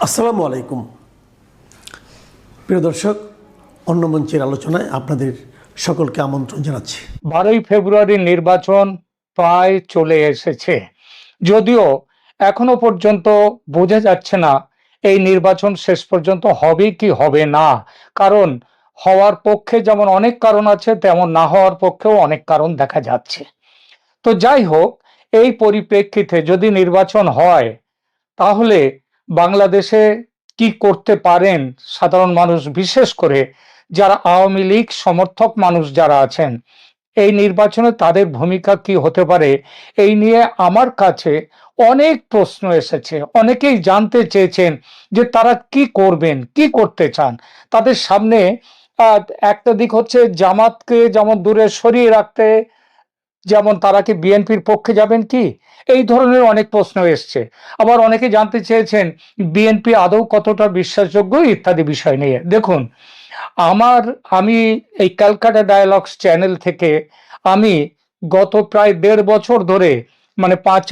আসসালামু আলাইকুম প্রিয় দর্শক, অন্য মঞ্চের আলোচনায় আপনাদের সকলকে আমন্ত্রণ জানাচ্ছি। 12ই ফেব্রুয়ারি নির্বাচন প্রায় চলে এসেছে, যদিও এখনো পর্যন্ত বোঝা যাচ্ছে না এই নির্বাচন শেষ পর্যন্ত হবে কি হবে না। কারণ হওয়ার পক্ষে যেমন অনেক কারণ আছে, তেমন না হওয়ার পক্ষেও অনেক কারণ দেখা যাচ্ছে। তো যাই হোক, এই পরিপ্রেক্ষিতে যদি নির্বাচন হয় তাহলে বাংলাদেশে কি করতে পারেন সাধারণ মানুষ, বিশেষ করে যারা আওয়ামী লীগ সমর্থক মানুষ যারা আছেন, এই নির্বাচনে তাদের ভূমিকা কি হতে পারে, এই নিয়ে আমার কাছে অনেক প্রশ্ন এসেছে। অনেকেই জানতে চেয়েছেন যে তারা কি করবেন, কি করতে চান। তাদের সামনে একটা দিক হচ্ছে জামাতকে যেমন দূরে সরিয়ে রাখতে, যেমন তারা কি বিএনপির পক্ষে যাবেন কি, এই ধরনের অনেক প্রশ্ন এসছে। আবার অনেকে জানতে চেয়েছেন বিএনপি আদৌ কতটা বিশ্বাসযোগ্য ইত্যাদি বিষয় নিয়ে। দেখুন, আমি এই ক্যালকাটা ডায়ালগস চ্যানেল থেকে আমি গত প্রায় 1.5 বছর ধরে, মানে 5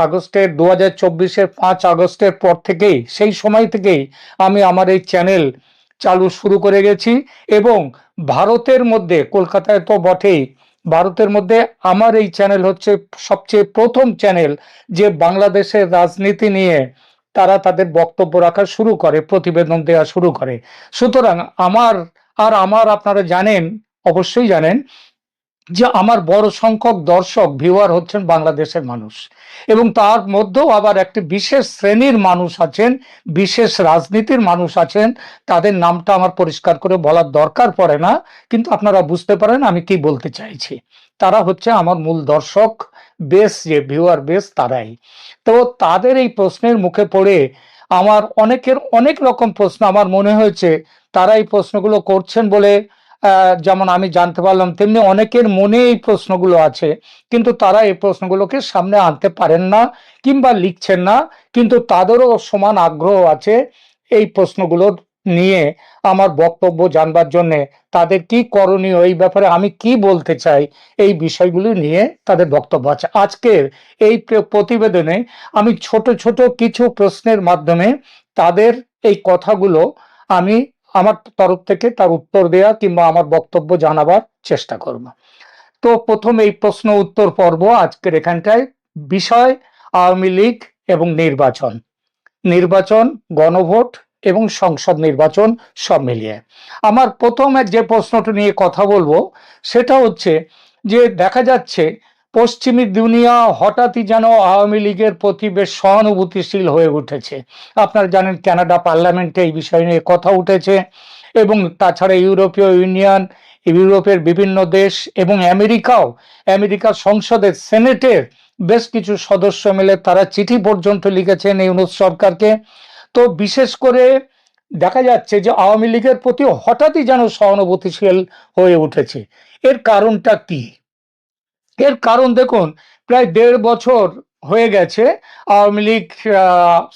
আগস্টের 2024-এর 5 আগস্টের পর থেকেই, সেই সময় থেকেই আমি আমার এই চ্যানেল চালু শুরু করে গেছি। এবং ভারতের মধ্যে, কলকাতায় তো বটেই, ভারতের মধ্যে আমার এই চ্যানেল হচ্ছে সবচেয়ে প্রথম চ্যানেল যে বাংলাদেশের রাজনীতি নিয়ে তারা তাদের বক্তব্য রাখা শুরু করে, প্রতিবেদন দেওয়া শুরু করে। সুতরাং আমার আপনারা জানেন, অবশ্যই জানেন যে আমার বড় সংখ্যক দর্শক ভিউয়ার হচ্ছেন বাংলাদেশের মানুষ, এবং তার মধ্যেও আবার একটি বিশেষ শ্রেণীর মানুষ আছেন, বিশেষ রাজনীতির মানুষ আছেন। তাদের নামটা আমার পরিষ্কার করে বলার দরকার পড়ে না, কিন্তু আপনারা বুঝতে পারেন আমি কি বলতে চাইছি। তারা হচ্ছে আমার মূল দর্শক বেস, যে ভিউয়ার বেস তারাই। তো তাদের এই প্রশ্নের মুখে পড়ে আমার অনেকের অনেক রকম প্রশ্ন আমার মনে হয়েছে। তারা এই প্রশ্নগুলো করছেন বলে যেমন আমি জানতে পারলাম, তেমনি অনেকের মনে এই প্রশ্নগুলো আছে, কিন্তু তারা এই প্রশ্নগুলোকে সামনে আনতে পারেন না কিংবা লিখছেন না। কিন্তু তাদেরও সমান আগ্রহ আছে এই প্রশ্নগুলোর নিয়ে আমার বক্তব্য জানবার জন্য। তাদের কি করণীয়, এই ব্যাপারে আমি কি বলতে চাই, এই বিষয়গুলি নিয়ে তাদের বক্তব্য আছে। আজকের এই প্রতিবেদনে আমি ছোট ছোট কিছু প্রশ্নের মাধ্যমে তাদের এই কথাগুলো আমি আমার তরফ থেকে তার উত্তর দেয়া কিংবা আমার বক্তব্য জানাবার চেষ্টা করব। তো প্রথম এই প্রশ্ন উত্তর পর্ব আজকের এখানটায়। বিষয় আওয়ামী লীগ এবং নির্বাচন, গণভোট এবং সংসদ নির্বাচন সব মিলিয়ে আমার প্রথমে যে প্রশ্নটা নিয়ে কথা বলবো সেটা হচ্ছে যে দেখা যাচ্ছে পশ্চিমী দুনিয়া হঠাৎই যেন আওয়ামী লীগের প্রতি বেশ সহানুভূতিশীল হয়ে উঠেছে। আপনারা জানেন কানাডা পার্লামেন্টে এই বিষয় নিয়ে কথা উঠেছে, এবং তাছাড়া ইউরোপীয় ইউনিয়ন, ইউরোপের বিভিন্ন দেশ এবং আমেরিকার সংসদের সেনেটের বেশ কিছু সদস্য মিলে তারা চিঠি পর্যন্ত লিখেছেন ইউনূস সরকারকে। তো বিশেষ করে দেখা যাচ্ছে যে আওয়ামী লীগের প্রতি হঠাৎই যেন সহানুভূতিশীল হয়ে উঠেছে। এর কারণটা কি? এর কারণ দেখুন, প্রায় 1.5 বছর হয়ে গেছে আওয়ামী লীগ,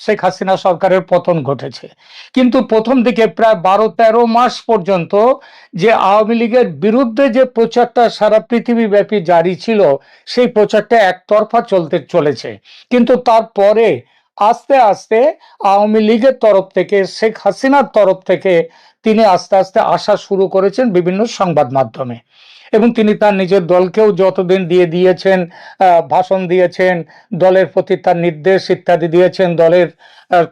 শেখ হাসিনা সরকারের পতন ঘটেছে, কিন্তু প্রথম দিকে প্রায় 12-13 মাস পর্যন্ত যে আওয়ামী লীগের বিরুদ্ধে যে প্রচারটা সারা পৃথিবীব্যাপী জারি ছিল, সেই প্রচারটা একতরফা চলেছে। কিন্তু তারপরে আস্তে আস্তে আওয়ামী লীগের তরফ থেকে, শেখ হাসিনার তরফ থেকে তিনি আস্তে আস্তে আসা শুরু করেছেন বিভিন্ন সংবাদ মাধ্যমে, এবং তিনি তার নিজের দলকেও যতদিন দিয়েছেন, ভাষণ দিয়েছেন, দলের প্রতি তার নির্দেশ ইত্যাদি দিয়েছেন, দলের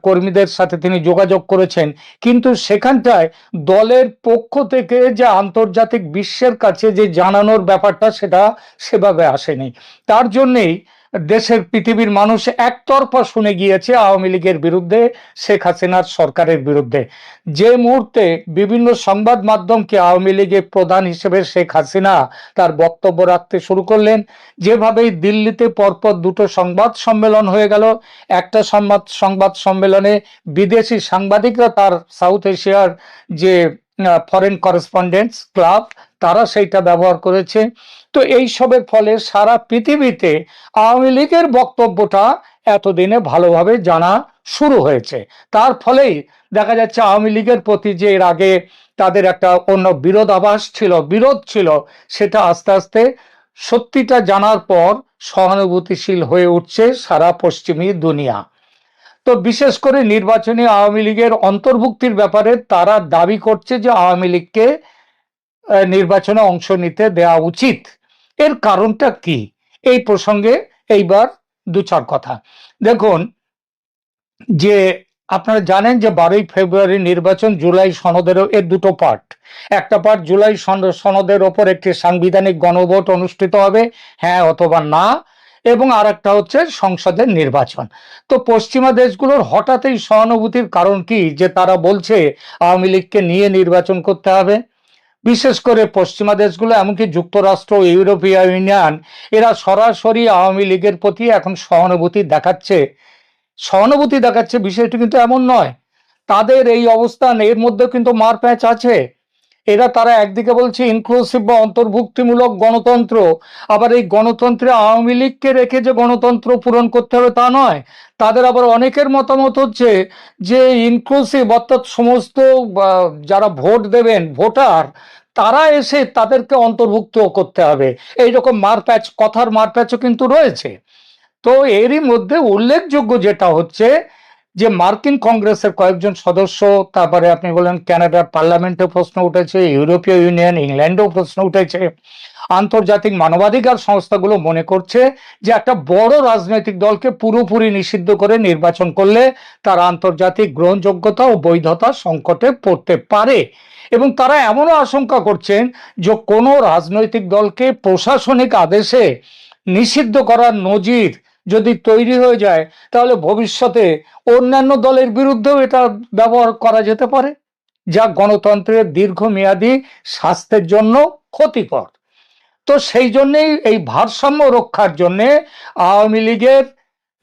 কর্মীদের সাথে তিনি যোগাযোগ করেছেন। কিন্তু সেখানটায় দলের পক্ষ থেকে যে আন্তর্জাতিক বিশ্বের কাছে যে জানানোর ব্যাপারটা, সেটা সেভাবে আসেনি। তার জন্যেই দেশের পৃথিবীর মানুষ একতরফা শুনে গিয়েছে আওয়ামী লীগের বিরুদ্ধে, শেখ হাসিনার সরকারের বিরুদ্ধে। যে মুহূর্তে বিভিন্ন সংবাদ মাধ্যমকে আওয়ামী লীগের প্রধান হিসেবে শেখ হাসিনা তার বক্তব্য রাখতে শুরু করলেন, যেভাবেই দিল্লিতে পরপর 2টো সংবাদ সম্মেলন হয়ে গেল, একটা সংবাদ সম্মেলনে বিদেশি সাংবাদিকরা, তার সাউথ এশিয়ার যে ফরেন করেসপন্ডেন্টস ক্লাব, তারা সেইটা ব্যবহার করেছে। তো এই সবের ফলে সারা পৃথিবীতে আওয়ামী লীগের বক্তব্যটা এতদিনে ভালোভাবে জানা শুরু হয়েছে। তার ফলেই দেখা যাচ্ছে আওয়ামী লীগের প্রতি যে এর আগে তাদের একটা অন্য বিরোধ ছিল, সেটা আস্তে আস্তে সত্যিটা জানার পর সহানুভূতিশীল হয়ে উঠছে সারা পশ্চিমী দুনিয়া। তো তো বিশেষ করে নির্বাচনী আওয়ামী লীগের অন্তর্ভুক্তির ব্যাপারে তারা দাবি করছে যে আওয়ামী লীগকে নির্বাচনে অংশ নিতে দেওয়া উচিত। এর কারণটা কি, এই প্রসঙ্গে এইবার দু চার কথা। দেখুন, যে আপনারা জানেন যে 12ই ফেব্রুয়ারি নির্বাচন, জুলাই সনদেরও এর দুটো পার্ট। একটা পার্ট জুলাই সনদের ওপর একটি সাংবিধানিক গণভোট অনুষ্ঠিত হবে, হ্যাঁ অথবা না, এবং আর একটা হচ্ছে সংসদের নির্বাচন। তো পশ্চিমা দেশগুলোর হঠাৎ এই সহানুভূতির কারণ কি, যে তারা বলছে আওয়ামী লীগকে নিয়ে নির্বাচন করতে হবে? বিশেষ করে পশ্চিমা দেশগুলো, এমনকি যুক্তরাষ্ট্র, ইউরোপীয় ইউনিয়ন, এরা সরাসরি আওয়ামী লীগের প্রতি এখন সহানুভূতি দেখাচ্ছে। বিষয়টি কিন্তু এমন নয়। তাদের এই অবস্থান, এর মধ্যে কিন্তু মারপ্যাঁচ আছে। তারা একদিকে বলছে ইনক্লুসিভ বা অন্তর্ভুক্তিমূলক গণতন্ত্র, আবার এই গণতন্ত্রে আওয়ামী লীগকে রেখে যে গণতন্ত্র পূরণ করতে হবে তা নয়। তাদের আবার অনেকের মতামত হচ্ছে যে ইনক্লুসিভ, অর্থাৎ সমস্ত যারা ভোট দেবেন ভোটার, তারা এসে তাদেরকে অন্তর্ভুক্ত করতে হবে। এইরকম মারপ্যাচ, কথার মারপ্যাচও কিন্তু রয়েছে। তো এরই মধ্যে উল্লেখযোগ্য যেটা হচ্ছে যে মার্কিন কংগ্রেসের কয়েকজন সদস্য, তারপরে আপনি বলেন কানাডার পার্লামেন্টে প্রশ্ন উঠেছে, ইউরোপীয় ইউনিয়ন, ইংল্যান্ডেও প্রশ্ন উঠেছে, আন্তর্জাতিক মানবাধিকার সংস্থাগুলো মনে করছে যে একটা বড় রাজনৈতিক দলকে পুরোপুরি নিষিদ্ধ করে নির্বাচন করলে তার আন্তর্জাতিক গ্রহণযোগ্যতা ও বৈধতা সংকটে পড়তে পারে। এবং তারা এমনও আশঙ্কা করছেন যে কোনো রাজনৈতিক দলকে প্রশাসনিক আদেশে নিষিদ্ধ করার নজির যদি তৈরি হয়ে যায়, তাহলে ভবিষ্যতে অন্যান্য দলের বিরুদ্ধেও এটা ব্যবহার করা যেতে পারে, যা গণতন্ত্রের দীর্ঘমেয়াদী স্বাস্থ্যের জন্য ক্ষতিকর। তো সেই জন্যেই এই ভারসাম্য রক্ষার জন্যে আওয়ামী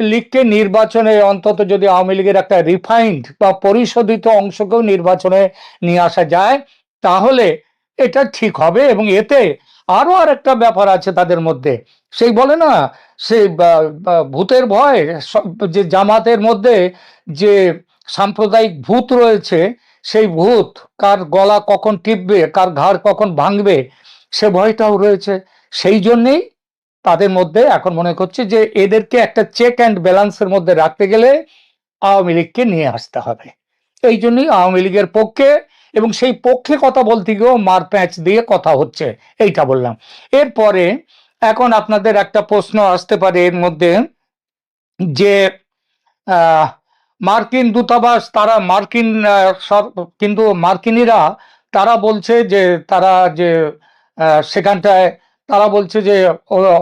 লীগকে নির্বাচনে, অন্তত যদি আওয়ামী লীগের একটা রিফাইন্ড বা পরিশোধিত অংশকেও নির্বাচনে নিয়ে আসা যায়, তাহলে এটা ঠিক হবে। এবং এতে আরো আর একটা ব্যাপার আছে তাদের মধ্যে, সেই বলে না, সেই ভূতের ভয়, যে জামাতের মধ্যে যে সাম্প্রদায়িক ভূত রয়েছে, সেই ভূত কার গলা কখন টিপবে, কার ঘাড় কখন ভাঙবে, সে ভয়টাও রয়েছে। সেই জন্যেই তাদের মধ্যে এখন মনে করছে যে এদেরকে একটা চেক অ্যান্ড ব্যালেন্সের মধ্যে রাখতে গেলে আওয়ামী লীগকে নিয়ে আসতে হবে। এই জন্যই আওয়ামী লীগের পক্ষে, এবং সেই পক্ষে কথা বলতে গিয়েও মারপ্যাঁচ দিয়ে কথা হচ্ছে, এইটা বললাম। এরপরে এখন আপনাদের একটা প্রশ্ন আসতে পারে এর মধ্যে, যে মার্কিন দূতাবাস, তারা মার্কিন কিন্তু মার্কিনীরা তারা বলছে যে তারা যে সেখানটায় তারা বলছে যে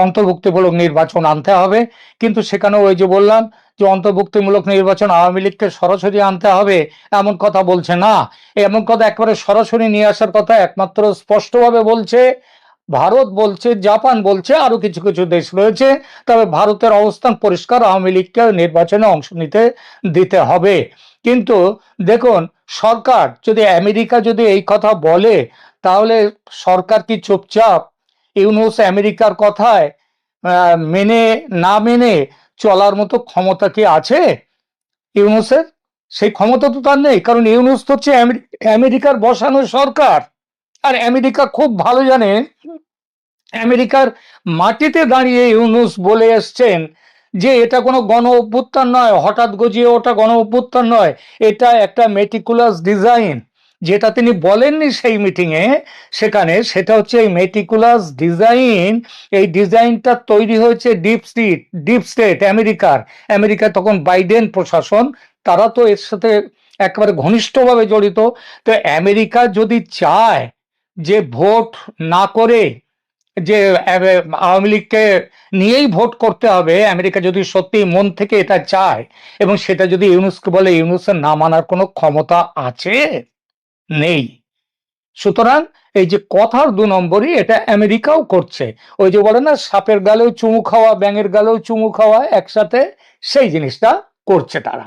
অন্তর্ভুক্তিমূলক নির্বাচন আনতে হবে, কিন্তু সেখানে ওই যে বললাম যে অন্তর্ভুক্তিমূলক নির্বাচন আওয়ামী লীগকে সরাসরি আনতে হবে এমন কথা বলছে না। এমন কথা একেবারে সরাসরি নিয়ে আসার কথা একমাত্র স্পষ্টভাবে বলছে ভারত, বলছে জাপান, বলছে আরো কিছু কিছু দেশ রয়েছে। তবে ভারতের অবস্থান পরিষ্কার, আওয়ামী লীগকে নির্বাচনে অংশ নিতে দিতে হবে। কিন্তু দেখুন, সরকার যদি, আমেরিকা যদি এই কথা বলে, তাহলে সরকার কি চুপচাপ ইউনূস আমেরিকার কথায় মেনে না মেনে চলার মতো ক্ষমতা কি আছে ইউনূসের? সেই ক্ষমতা তো তার নেই, কারণ ইউনূস তো হচ্ছে আমেরিকার বসানো সরকার। আর আমেরিকা খুব ভালো জানে, আমেরিকার মাটিতে দাঁড়িয়ে ইউনূস বলে এসছেন যে এটা কোনো গণ অভ্যুত্থান নয়, হঠাৎ গজিয়ে ওটা গণ অভ্যুত্থান নয়, এটা একটা মেটিকুলাস ডিজাইন। যেটা তিনি বলেননি সেই মিটিংয়ে সেখানে, সেটা হচ্ছে এই মেটিকুলাস ডিজাইন। এই ডিজাইনটা তৈরি হয়েছে ডিপ স্টেট আমেরিকা তখন বাইডেন প্রশাসন, তারা তো এর সাথে একেবারে ঘনিষ্ঠভাবে জড়িত। তো আমেরিকা যদি চায় যে ভোট না করে, যে আওয়ামী লীগকে নিয়েই ভোট করতে হবে, আমেরিকা যদি সত্যি মন থেকে এটা চায়, এবং সেটা যদি ইউনূসকে বলে, ইউনূসের না মানার কোনো ক্ষমতা আছে? নেই। সুতরাং এই যে কথার 2 নম্বরই, এটা আমেরিকাও করছে। ওই যে বলে না, সাপের গালেও চুমু খাওয়া, ব্যাঙের গালেও চুমু খাওয়া একসাথে, সেই জিনিসটা করছে তারা।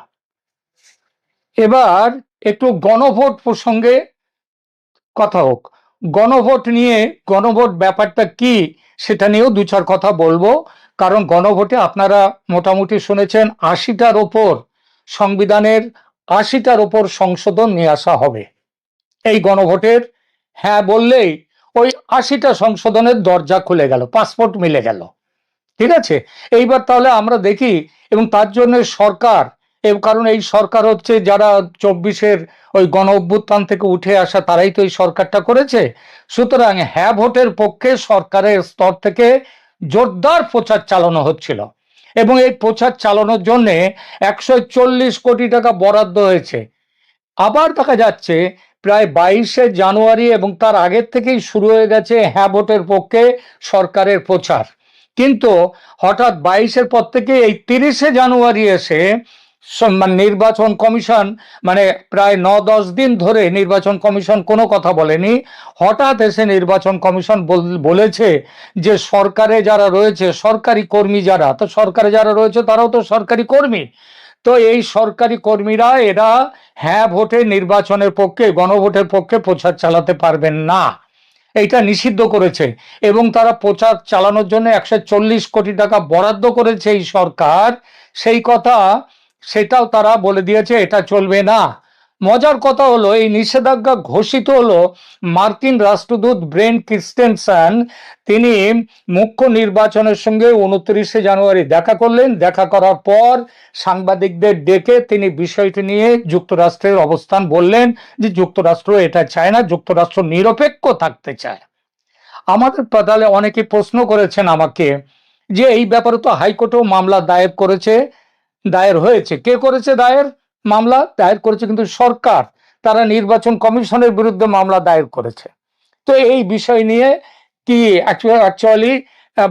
এবার একটু গণভোট প্রসঙ্গে কথা হোক। গণভোট ব্যাপারটা কি সেটা নিয়েও 2-4 কথা বলবো। কারণ গণভোটে আপনারা মোটামুটি শুনেছেন 80টার ওপর, সংবিধানের 80টার ওপর সংশোধন নিয়ে আসা হবে। এই গণভোটের হ্যাঁ বললেই ওই 80টা সংশোধনের দরজা খুলে গেল, পাসপোর্ট মিলে গেল। ঠিক আছে, এইবার তাহলে আমরা দেখি, এবং তার জন্য সরকার কারণ এই সরকার হচ্ছে যারা 24-এর ওই গণ অভ্যুত্থান থেকে উঠে আসা তারাই তো এই সরকারটা করেছে। সুতরাং হ্যাঁ ভোটের পক্ষে সরকারের স্তর থেকে জোরদার প্রচার চালানো হচ্ছিল এবং এই প্রচার চালানোর জন্য 140 কোটি টাকা বরাদ্দ হয়েছে। আবার দেখা যাচ্ছে প্রায় 22শে জানুয়ারি এবং তার আগের থেকেই শুরু হয়ে গেছে হ্যাঁ ভোটের পক্ষে সরকারের প্রচার। কিন্তু হঠাৎ 22-এর পর থেকে এই 30শে জানুয়ারি এসে নির্বাচন কমিশন, মানে প্রায় 9-10 দিন ধরে নির্বাচন কমিশন কোনো কথা বলেনি। হঠাৎ এসে নির্বাচন কমিশন বলেছে যে সরকারে যারা রয়েছে, সরকারি কর্মী যারা, তো সরকারে যারা রয়েছে তারাও তো সরকারি কর্মী, তো এই সরকারি কর্মীরা এরা হ্যাঁ ভোটে নির্বাচনের পক্ষে, গণভোটের পক্ষে প্রচার চালাতে পারবেন না, এইটা নিষিদ্ধ করেছে। এবং তারা প্রচার চালানোর জন্য 140 কোটি টাকা বরাদ্দ করেছে এই সরকার, সেই কথা সেটাও তারা বলে দিয়েছে এটা চলবে না। মজার কথা হলো এই নিষেধাজ্ঞা ঘোষিত হলো মার্কিন রাষ্ট্রদূত ব্রেন ক্রিস্টেনসন, তিনি মুখ্য নির্বাচনের সঙ্গে 29শে জানুয়ারি দেখা করলেন। দেখা করার পর সাংবাদিকদের ডেকে তিনি বিষয়টি নিয়ে যুক্তরাষ্ট্রের অবস্থান বললেন যে যুক্তরাষ্ট্র এটা চায় না, যুক্তরাষ্ট্র নিরপেক্ষ থাকতে চায়। আমাদের তাহলে অনেকে প্রশ্ন করেছেন আমাকে যে এই ব্যাপারে তো হাইকোর্টেও মামলা দায়ের হয়েছে। কে করেছে দায়ের? মামলা দায়ের করেছে কিন্তু সরকার, তারা নির্বাচন কমিশনের বিরুদ্ধে মামলা দায়ের করেছে। তো এই বিষয় নিয়ে কি অ্যাকচুয়ালি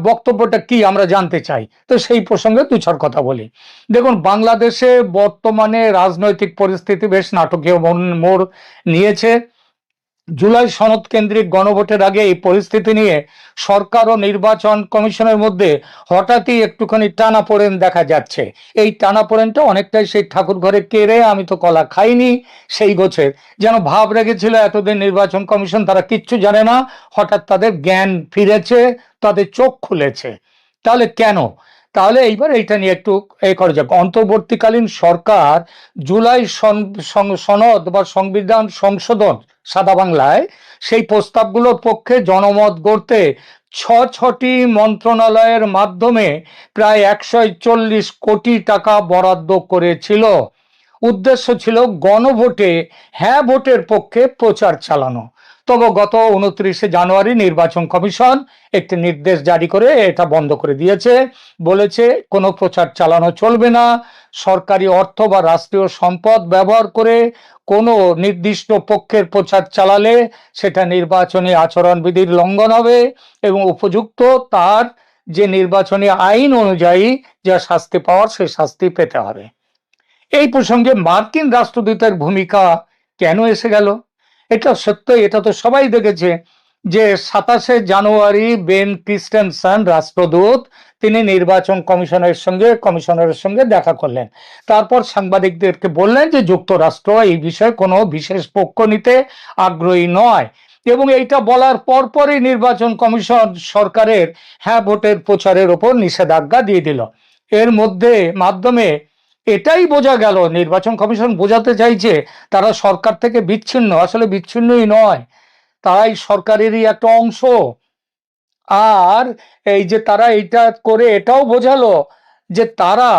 বক্তব্যটা কি আমরা জানতে চাই, তো সেই প্রসঙ্গে দু চার কথা বলি। দেখুন, বাংলাদেশে বর্তমানে রাজনৈতিক পরিস্থিতি বেশ নাটকীয় মোড় নিয়েছে। জুলাই সনদ কেন্দ্রিক গণভোটের আগে এই পরিস্থিতি নিয়ে সরকার ও নির্বাচন কমিশনের মধ্যে হঠাৎই একটুখানি টানাপোড়েন দেখা যাচ্ছে। এই টানাপোড়েনটা অনেকটাই সেই ঠাকুর ঘরে কে রে আমি তো কলা খাইনি সেই গোছের, যেন ভাব রেখেছিল এতদিন নির্বাচন কমিশন তারা কিচ্ছু জানে না, হঠাৎ তাদের জ্ঞান ফিরেছে, তাদের চোখ খুলেছে। তাহলে কেন? তাহলে এইবার এইটা নিয়ে একটু করা যাক। অন্তর্বর্তীকালীন সরকার জুলাই সনদ বা সংবিধান সংশোধন, সাদা বাংলায়, সেই প্রস্তাবগুলোর পক্ষে জনমত গড়তে ছটি মন্ত্রণালয়ের মাধ্যমে প্রায় 140 কোটি টাকা বরাদ্দ করেছিল। উদ্দেশ্য ছিল গণভোটে হ্যাঁ ভোটের পক্ষে প্রচার চালানো। তবে গত 29শে জানুয়ারি নির্বাচন কমিশন একটি নির্দেশ জারি করে এটা বন্ধ করে দিয়েছে, বলেছে কোনো প্রচার চালানো চলবে না। সরকারি অর্থ বা রাষ্ট্রীয় সম্পদ ব্যবহার করে কোনো নির্দিষ্ট পক্ষের প্রচার চালালে সেটা নির্বাচনী আচরণবিধির লঙ্ঘন হবে এবং উপযুক্ত তার যে নির্বাচনী আইন অনুযায়ী যা শাস্তি পাওয়ার সেই শাস্তি পেতে হবে। এই প্রসঙ্গে মার্কিন রাষ্ট্রদূতের ভূমিকা কেন এসে গেল? এটা সত্য, এটা তো সবাই দেখেছে যে 27শে জানুয়ারি বেন ক্রিস্টেনসন রাষ্ট্রদূত তিনি নির্বাচন কমিশনারের সঙ্গে দেখা করলেন। তারপর সাংবাদিকদেরকে বললেন যে যুক্তরাষ্ট্র এই বিষয়ে কোনো বিশেষ পক্ষ নিতে আগ্রহী নয় এবং এইটা বলার পরপরই নির্বাচন কমিশন সরকারের হ্যাঁ ভোটের প্রচারের ওপর নিষেধাজ্ঞা দিয়ে দিল। এর মাধ্যমে এটাই বোঝা গেল, নির্বাচন কমিশন বোঝাতে চাইছে তারা সরকার থেকে বিচ্ছিন্ন, আসলে বিচ্ছিন্নই নয়, তারাই সরকারেরই একটা অংশ। আর এই যে তারা এটা করে এটাও বোঝালো যে তারা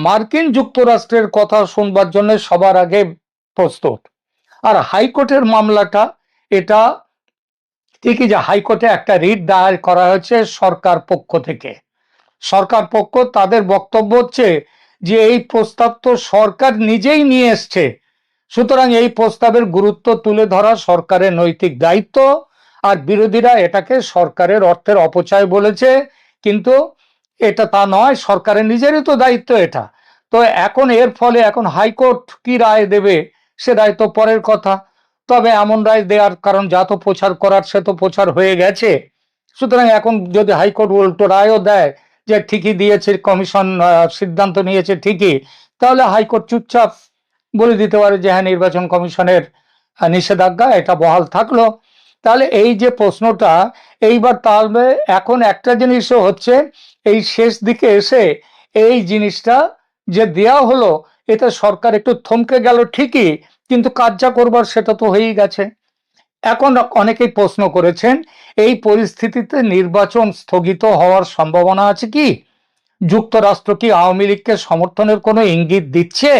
মার্কিন যুক্তরাষ্ট্রের কথা শুনবার জন্য সবার আগে প্রস্তুত। আর হাইকোর্টের মামলাটা এটা ঠিকই যে হাইকোর্টে একটা রিট দায়ের করা হয়েছে সরকার পক্ষ থেকে। সরকার পক্ষ তাদের বক্তব্য হচ্ছে যে এই প্রস্তাব তো সরকার নিজেই নিয়ে এসছে, সুতরাং এই প্রস্তাবের গুরুত্ব তুলে ধরা সরকারের নৈতিক দায়িত্ব। আর বিরোধীরা এটাকে সরকারের অর্থের অপচয় বলেছে, কিন্তু এটা তা নয়, সরকারের নিজেরই তো দায়িত্ব এটা। তো এখন এর ফলে এখন হাইকোর্ট কি রায় দেবে সে রায় তো পরের কথা। তবে এমন রায় দেওয়ার কারণ যা তো প্রচার করার সে তো প্রচার হয়ে গেছে, সুতরাং এখন যদি হাইকোর্ট উল্টো রায়ও দেয় যে ঠিকই দিয়েছে কমিশন, সিদ্ধান্ত নিয়েছে ঠিকই, তাহলে হাইকোর্ট চুপচাপ বলে দিতে পারে যে হ্যাঁ নির্বাচন কমিশনের নিষেধাজ্ঞা এটা বহাল থাকলো। তাহলে এই যে প্রশ্নটা এইবার, তাহলে এখন একটা জিনিসও হচ্ছে এই শেষ দিকে এসে এই জিনিসটা যে দেয়া হলো এটা সরকার একটু থমকে গেল ঠিকই, কিন্তু কাজ যা করবার সেটা তো হয়েই গেছে। এখন অনেকেই প্রশ্ন করেছেন এই পরিস্থিতিতে নির্বাচন স্থগিত হওয়ার সম্ভাবনা আছে কি? যুক্তরাষ্ট্র কি আওয়ামী লীগকে সমর্থনের কোনো ইঙ্গিত দিচ্ছে?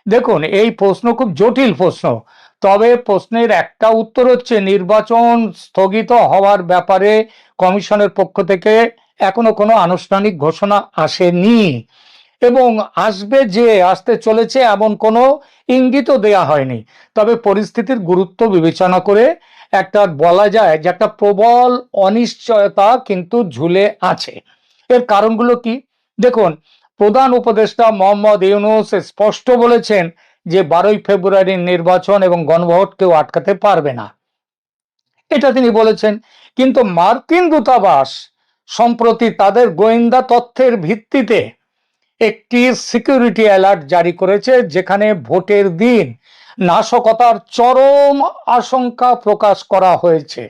দেখুন, এই প্রশ্ন খুব জটিল প্রশ্ন। তবে প্রশ্নের একটা উত্তর হচ্ছে, নির্বাচন স্থগিত হওয়ার ব্যাপারে কমিশনের পক্ষ থেকে এখনো কোনো আনুষ্ঠানিক ঘোষণা আসেনি, এবং আসতে চলেছে এমন কোনো ইঙ্গিতও দেয়া হয়নি। তবে পরিস্থিতির গুরুত্ব বিবেচনা করে একটা বলা যায় যে একটা প্রবল অনিশ্চয়তা কিন্তু ঝুলে আছে। এর কারণগুলো কি? দেখুন, প্রধান উপদেষ্টা মোহাম্মদ ইউনূস স্পষ্ট বলেছেন যে 12ই ফেব্রুয়ারির নির্বাচন এবং গণভোট কেউ আটকাতে পারবে না, এটা তিনি বলেছেন। কিন্তু মার্কিন দূতাবাস সম্প্রতি তাদের গোয়েন্দা তথ্যের ভিত্তিতে একটি সিকিউরিটি অ্যালার্ট জারি করেছে, যেখানে ভোটের দিন নাশকতার চরম আশঙ্কা প্রকাশ করা হয়েছে।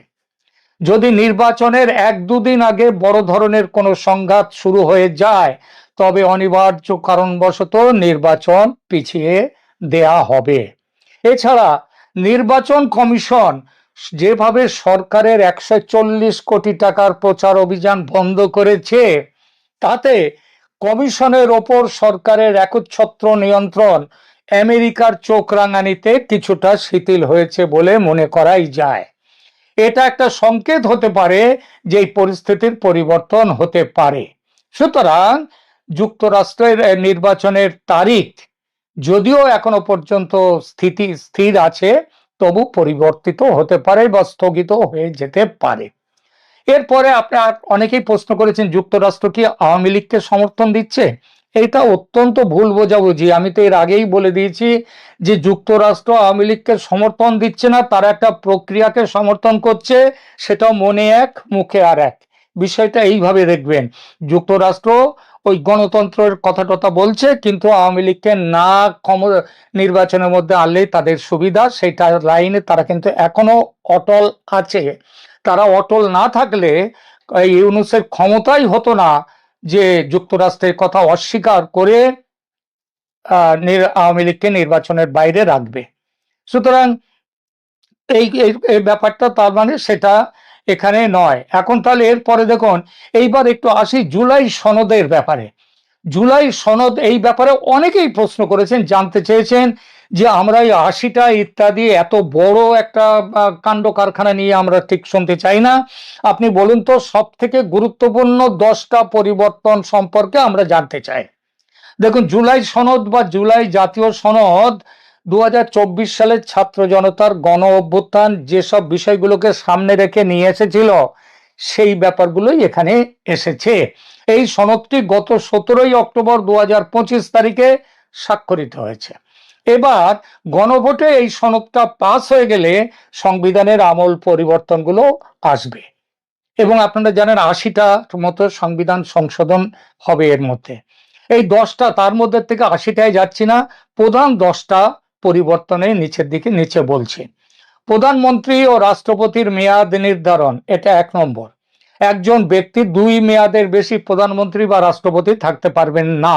যদি নির্বাচনের 1-2 দিন আগে বড় ধরনের কোনো সংঘাত শুরু হয়ে যায়, তবে অনিবার্য কারণবশত নির্বাচন পিছিয়ে দেয়া হবে। এছাড়া নির্বাচন কমিশন যেভাবে সরকারের 140 কোটি টাকার প্রচার অভিযান বন্ধ করেছে, তাতে কমিশনের ওপর সরকারের একচ্ছত্র নিয়ন্ত্রণ আমেরিকার চোখ রাঙানিতে কিছুটা শিথিল হয়েছে বলে মনে করাই যায়। এটা একটা সংকেত হতে পারে যে এই পরিস্থিতির পরিবর্তন হতে পারে। সুতরাং যুক্তরাষ্ট্রের নির্বাচনের তারিখ যদিও এখনো পর্যন্ত স্থির আছে, তবু পরিবর্তিত হতে পারে বা স্থগিত হয়ে যেতে পারে। এরপরে আপনার অনেকেই প্রশ্ন করেছেন, যুক্তরাষ্ট্র কি আওয়ামী লীগকে সমর্থন দিচ্ছে? এটা অত্যন্ত ভুল বোঝাবুঝি। আমি তো এর আগেই বলে দিয়েছি যে যুক্তরাষ্ট্র আওয়ামী লীগকে সমর্থন দিচ্ছে না, তারা একটা প্রক্রিয়াকে সমর্থন করছে, সেটাও মনে এক মুখে আর এক। বিষয়টা এইভাবে দেখবেন, যুক্তরাষ্ট্র ওই গণতন্ত্রের কথা বলছে, কিন্তু আওয়ামী লীগকে না নির্বাচনের মধ্যে আনলেই তাদের সুবিধা, সেটা লাইনে তারা কিন্তু এখনো অটল আছে। তারা অটল না থাকলে এই ইউনূসের ক্ষমতাই হতো না যে যুক্তরাষ্ট্রের কথা অস্বীকার করে আওয়ামী লীগকে নির্বাচনের বাইরে রাখবে। সুতরাং এই ব্যাপারটা তার মানে সেটা এখানে নয়। এখন তাহলে এরপরে দেখুন, এইবার একটু আসি জুলাই সনদের ব্যাপারে। জুলাই সনদ, এই ব্যাপারে অনেকেই প্রশ্ন করেছেন, জানতে চেয়েছেন যে আমরা এই 80টা ইত্যাদি এত বড় একটা কাণ্ড কারখানা নিয়ে আমরা ঠিক শুনতে চাই না। আপনি বলুন তো, সব থেকে গুরুত্বপূর্ণ 10টা পরিবর্তন সম্পর্কে আমরা জানতে চাই। দেখুন, জুলাই সনদ বা জুলাই জাতীয় সনদ 2024 সালের ছাত্র জনতার গণ অভ্যুত্থান যেসব বিষয়গুলোকে সামনে রেখে নিয়ে এসেছিল, সেই ব্যাপারগুলোই এখানে এসেছে। এই সনদটি গত 17ই অক্টোবর 2025 তারিখে স্বাক্ষরিত হয়েছে। এবার গণভোটে এই সনদটা পাস হয়ে গেলে সংবিধানের আমূল পরিবর্তনগুলো আসবে, এবং আপনারা জানেন 80টা মতো সংবিধান সংশোধন হবে এর মধ্যে। এই 10টা, তার মধ্যে থেকে 80টায় যাচ্ছি না, প্রধান 10টা পরিবর্তনের নিচে বলছি। প্রধানমন্ত্রী ও রাষ্ট্রপতির মেয়াদ নির্ধারণ, এটা 1 নম্বর। একজন ব্যক্তি 2 মেয়াদের বেশি প্রধানমন্ত্রী বা রাষ্ট্রপতি থাকতে পারবেন না।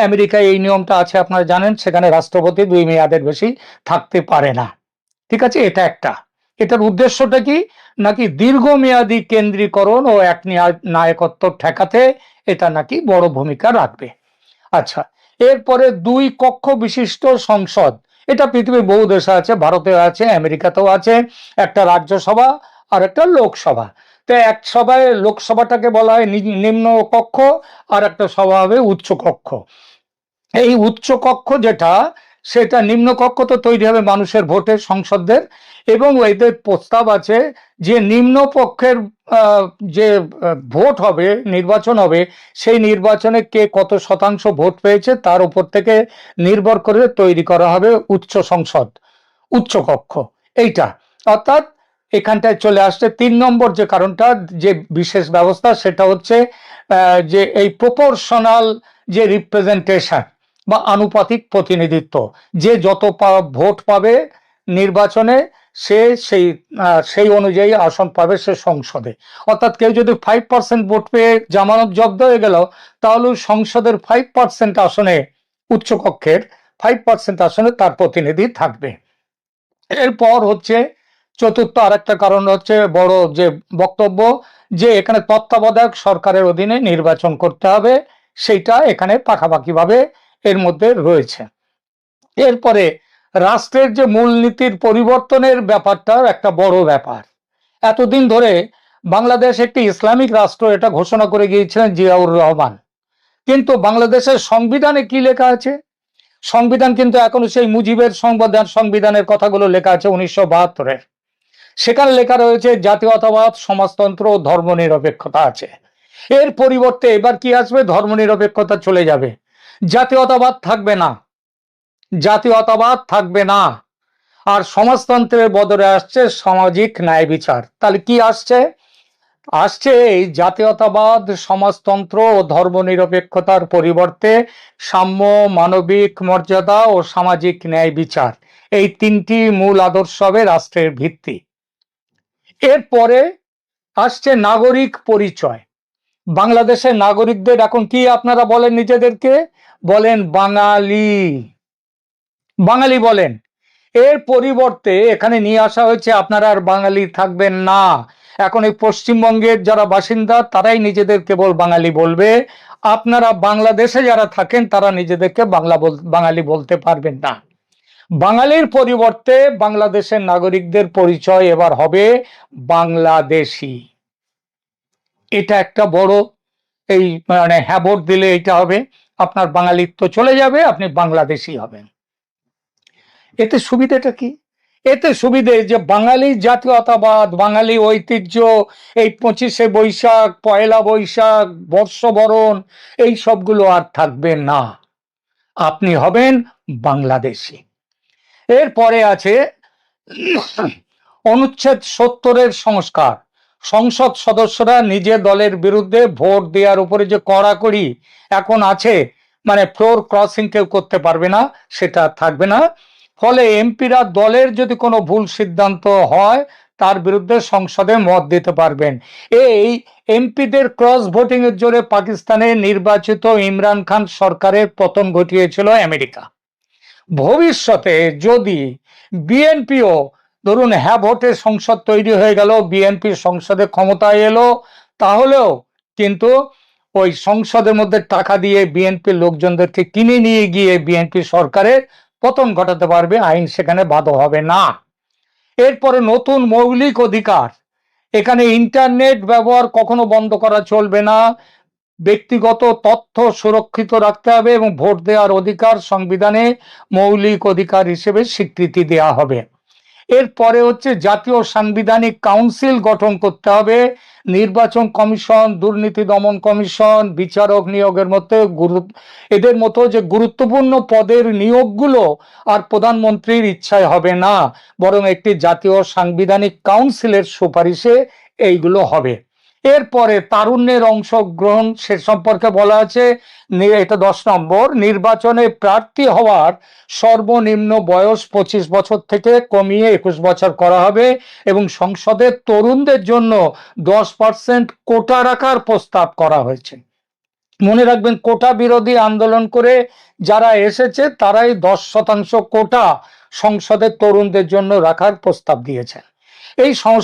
আমেরিকায় এই নিয়মটা আছে, আপনারা জানেন, সেখানে রাষ্ট্রপতি 2 মেয়াদের বেশি থাকতে পারে না। ঠিক আছে, এটা একটা। এটার উদ্দেশ্যটা কি? নাকি দীর্ঘমেয়াদী কেন্দ্রীকরণ ও এক নায়কত্ব ঠেকাতে এটা নাকি বড় ভূমিকা রাখবে। আচ্ছা, এরপরে 2 কক্ষ বিশিষ্ট সংসদ, এটা পৃথিবীর বহু দেশে আছে, ভারতেও আছে, আমেরিকাতেও আছে। একটা রাজ্যসভা আর একটা লোকসভা। তো এক সভায় লোকসভাটাকে বলা হয় নিম্ন কক্ষ, আর একটা সভা হবে উচ্চ কক্ষ। এই উচ্চ কক্ষ যেটা, সেটা নিম্ন কক্ষ তো তৈরি হবে মানুষের ভোটে সংসদদের, এবং এদের প্রস্তাব আছে যে নিম্ন পক্ষের যে ভোট হবে, নির্বাচন হবে, সেই নির্বাচনে কে কত শতাংশ ভোট পেয়েছে তার উপর থেকে নির্ভর করে তৈরি করা হবে উচ্চ সংসদ, উচ্চ কক্ষ। এইটা অর্থাৎ এখানটায় চলে আসছে 3 নম্বর যে কারণটা, যে বিশেষ ব্যবস্থা, সেটা হচ্ছে যে এই প্রপোর্শনাল যে রিপ্রেজেন্টেশন বা আনুপাতিক প্রতিনিধিত্ব, যে যত ভোট পাবে নির্বাচনে সে সেই অনুযায়ী আসন পাবে সে সংসদে। অর্থাৎ কেউ যদি 5% ভোট পেয়ে জামানত জব্দ হয়ে গেল, তাহলে সংসদের 5% আসনে, উচ্চকক্ষের 5% আসনে তার প্রতিনিধি থাকবে। এরপর হচ্ছে চতুর্থ আরেকটা কারণ হচ্ছে বড় যে বক্তব্য, যে এখানে তত্ত্বাবধায়ক সরকারের অধীনে নির্বাচন করতে হবে, সেইটা এখানে পাকাপাকিভাবে এর মধ্যে রয়েছে। এরপরে রাষ্ট্রের যে মূলনীতির পরিবর্তনের ব্যাপারটা একটা বড় ব্যাপার। এতদিন ধরে বাংলাদেশ একটি ইসলামিক রাষ্ট্র এটা ঘোষণা করে গিয়েছিলেন জিয়াউর রহমান, কিন্তু বাংলাদেশের সংবিধানে কি লেখা আছে? সংবিধান কিন্তু এখনো সেই মুজিবের সংবিধানের কথাগুলো লেখা আছে 1972-এর। সেখানে লেখা রয়েছে জাতীয়তাবাদ, সমাজতন্ত্র ও ধর্মনিরপেক্ষতা আছে। এর পরিবর্তে এবার কি আসবে? ধর্মনিরপেক্ষতা চলে যাবে, জাতীয়তাবাদ থাকবে না, জাতীয়তাবাদ থাকবে না, আর সমাজতন্ত্রের বদলে আসছে সামাজিক ন্যায় বিচার। তাহলে কি আসছে? আসছে এই জাতীয়তাবাদ, সমাজতন্ত্র ও ধর্মনিরপেক্ষতার পরিবর্তে সাম্য, মানবিক মর্যাদা ও সামাজিক ন্যায় বিচার, এই তিনটি মূল আদর্শ হবে রাষ্ট্রের ভিত্তি। এরপরে আসছে নাগরিক পরিচয়। বাংলাদেশের নাগরিকদের এখন কি আপনারা বলেন? নিজেদেরকে বলেন বাঙালি, বাঙালি বলেন। এর পরিবর্তে এখানে নিয়ে আসা হয়েছে আপনারা আর বাঙালি থাকবেন না, এখন এই পশ্চিমবঙ্গের যারা বাসিন্দা তারাই নিজেদের কেবল বাঙালি বলবে। আপনারা বাংলাদেশে যারা থাকেন তারা নিজেদেরকে বাঙালি বলতে পারবেন না। বাঙালির পরিবর্তে বাংলাদেশের নাগরিকদের পরিচয় এবার হবে বাংলাদেশি। এটা একটা বড়, এই মানে হ্যাঁ ভোট দিলে এটা হবে, আপনার বাঙালিত্ব চলে যাবে, আপনি বাংলাদেশি হবেন। এতে সুবিধাটা কি? এতে সুবিধে যে বাঙালি জাতীয়তাবাদ, বাঙালি ঐতিহ্য, এই 25শে বৈশাখ, পয়লা বৈশাখ, বর্ষবরণ, এই সবগুলো আর থাকবে না, আপনি হবেন বাংলাদেশি। এরপরে আছে অনুচ্ছেদ 70-এর সংস্কার। সংসদ সদস্যরা নিজের দলের বিরুদ্ধে ভোট দেওয়ার উপরে যে কড়াকড়ি এখন আছে, মানে ফ্লোর ক্রসিং কেউ করতে পারবে না, সেটা থাকবে না। ফলে এমপিরা দলের যদি কোনো ভুল সিদ্ধান্ত হয় তার বিরুদ্ধে সংসদে মত দিতে পারবেন। এই এমপিদের ক্রস ভোটিং এর জোরে পাকিস্তানে নির্বাচিত ইমরান খান সরকারের পতন ঘটিয়েছিল আমেরিকা। ভবিষ্যতে যদি বিএনপিও ধরুন হ্যাঁ ভোটে সংসদ তৈরি হয়ে গেল, বিএনপি সংসদে ক্ষমতায় এলো, তাহলেও কিন্তু ওই সংসদের মধ্যে টাকা দিয়ে বিএনপির লোকজনদেরকে কিনে নিয়ে গিয়ে বিএনপি সরকারের পতন ঘটাতে পারবে, আইন সেখানে বাধ্য হবে না। এরপরে নতুন মৌলিক অধিকার, এখানে ইন্টারনেট ব্যবহার কখনো বন্ধ করা চলবে না, ব্যক্তিগত তথ্য সুরক্ষিত রাখতে হবে এবং ভোট দেওয়ার অধিকার সংবিধানে মৌলিক অধিকার হিসেবে স্বীকৃতি দেওয়া হবে। এরপরে হচ্ছে জাতীয় সাংবিধানিক কাউন্সিল গঠন করতে হবে, নির্বাচন কমিশন, দুর্নীতি দমন কমিশন, বিচারক নিয়োগের মধ্যে এদের মতো যে গুরুত্বপূর্ণ পদের নিয়োগগুলো আর প্রধানমন্ত্রীর ইচ্ছায় হবে না, বরং একটি জাতীয় সাংবিধানিক কাউন্সিলের সুপারিশে এইগুলো হবে। এরপরে তারুণ্যের অংশগ্রহণ, সে সম্পর্কে বলা আছে, এটা 10 নম্বর, নির্বাচনে প্রার্থী হওয়ার সর্বনিম্ন বয়স 25 বছর থেকে কমিয়ে 21 বছর করা হবে এবং সংসদের তরুণদের জন্য 10% কোটা রাখার প্রস্তাব করা হয়েছে। মনে রাখবেন, কোটা বিরোধী আন্দোলন করে যারা এসেছে তারাই 10% কোটা সংসদের তরুণদের জন্য রাখার প্রস্তাব দিয়েছেন। এই সংস্কার